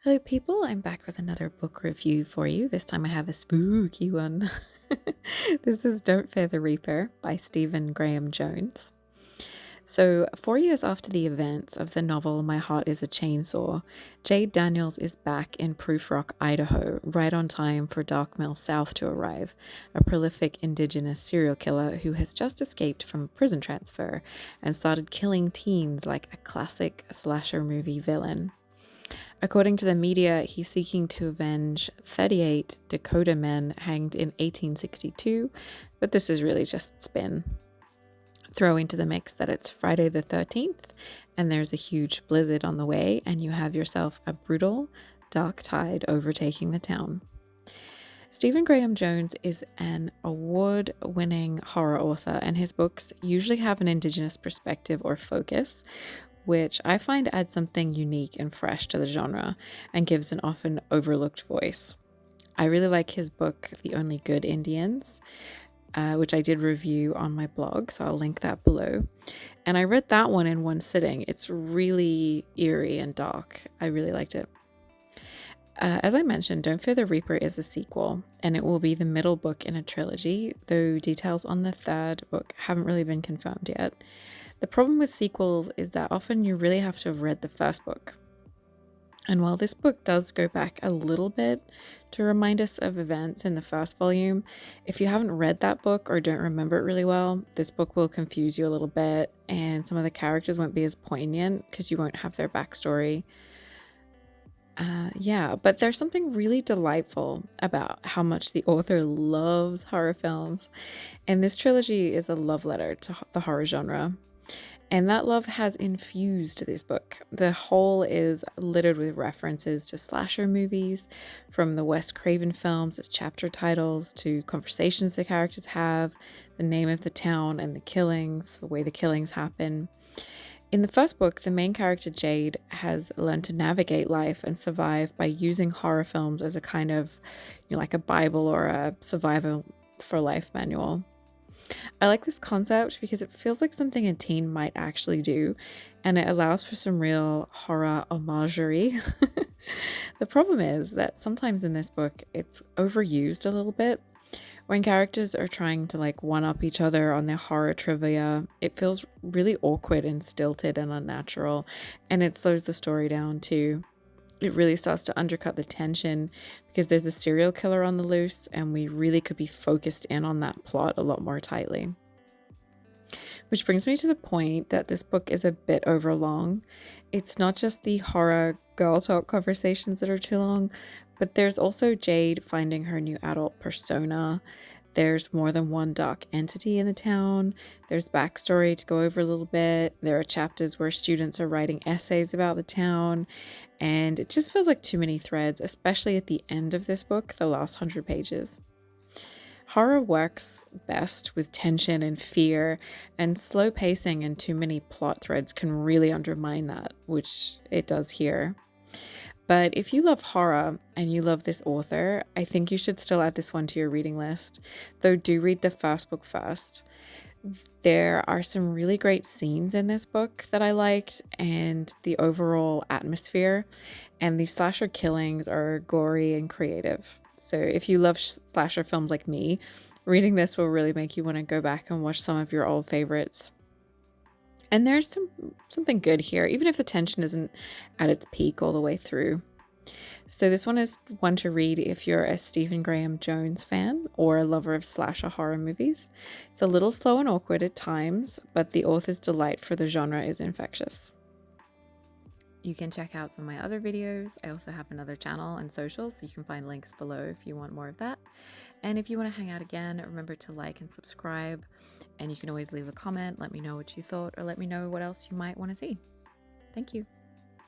Hello, people. I'm back with another book review for you. This time I have a spooky one. This is Don't Fear the Reaper by Stephen Graham Jones. So, 4 years after the events of the novel My Heart is a Chainsaw, Jade Daniels is back in Proof Rock, Idaho, right on time for Dark Mill South to arrive, a prolific indigenous serial killer who has just escaped from a prison transfer and started killing teens like a classic slasher movie villain. According to the media, he's seeking to avenge 38 Dakota men hanged in 1862, but this is really just spin. Throw into the mix that it's Friday the 13th and there's a huge blizzard on the way, and you have yourself a brutal, dark tide overtaking the town. Stephen Graham Jones is an award-winning horror author, and his books usually have an Indigenous perspective or focus, which I find adds something unique and fresh to the genre and gives an often overlooked voice. I really like his book, The Only Good Indians, which I did review on my blog, so I'll link that below. And I read that one in one sitting. It's really eerie and dark. I really liked it. As I mentioned, Don't Fear the Reaper is a sequel, and it will be the middle book in a trilogy, though details on the third book haven't really been confirmed yet. The problem with sequels is that often you really have to have read the first book. And while this book does go back a little bit to remind us of events in the first volume, if you haven't read that book or don't remember it really well, this book will confuse you a little bit, and some of the characters won't be as poignant because you won't have their backstory. But there's something really delightful about how much the author loves horror films, and this trilogy is a love letter to the horror genre. And that love has infused this book. The whole is littered with references to slasher movies, from the Wes Craven films as chapter titles to conversations the characters have, the name of the town and the killings, the way the killings happen. In the first book, the main character Jade has learned to navigate life and survive by using horror films as a kind of, like a Bible or a survival for life manual. I like this concept because it feels like something a teen might actually do, and it allows for some real horror homagery. The problem is that sometimes in this book, it's overused a little bit. When characters are trying to one up each other on their horror trivia, it feels really awkward and stilted and unnatural, and it slows the story down too. It really starts to undercut the tension because there's a serial killer on the loose, and we really could be focused in on that plot a lot more tightly. Which brings me to the point that this book is a bit overlong. It's not just the horror girl talk conversations that are too long, but there's also Jade finding her new adult persona. There's more than one dark entity in the town. There's backstory to go over a little bit. There are chapters where students are writing essays about the town, and it just feels like too many threads, especially at the end of this book, the last 100 pages. Horror works best with tension and fear, and slow pacing and too many plot threads can really undermine that, which it does here. But if you love horror and you love this author, I think you should still add this one to your reading list, though do read the first book first. There are some really great scenes in this book that I liked, and the overall atmosphere and the slasher killings are gory and creative. So if you love slasher films like me, reading this will really make you want to go back and watch some of your old favorites. And there's something good here, even if the tension isn't at its peak all the way through. So this one is one to read if you're a Stephen Graham Jones fan or a lover of slasher horror movies. It's a little slow and awkward at times, but the author's delight for the genre is infectious. You can check out some of my other videos. I also have another channel and socials, so you can find links below if you want more of that. And if you want to hang out again, remember to like and subscribe. And you can always leave a comment, let me know what you thought, or let me know what else you might want to see. Thank you.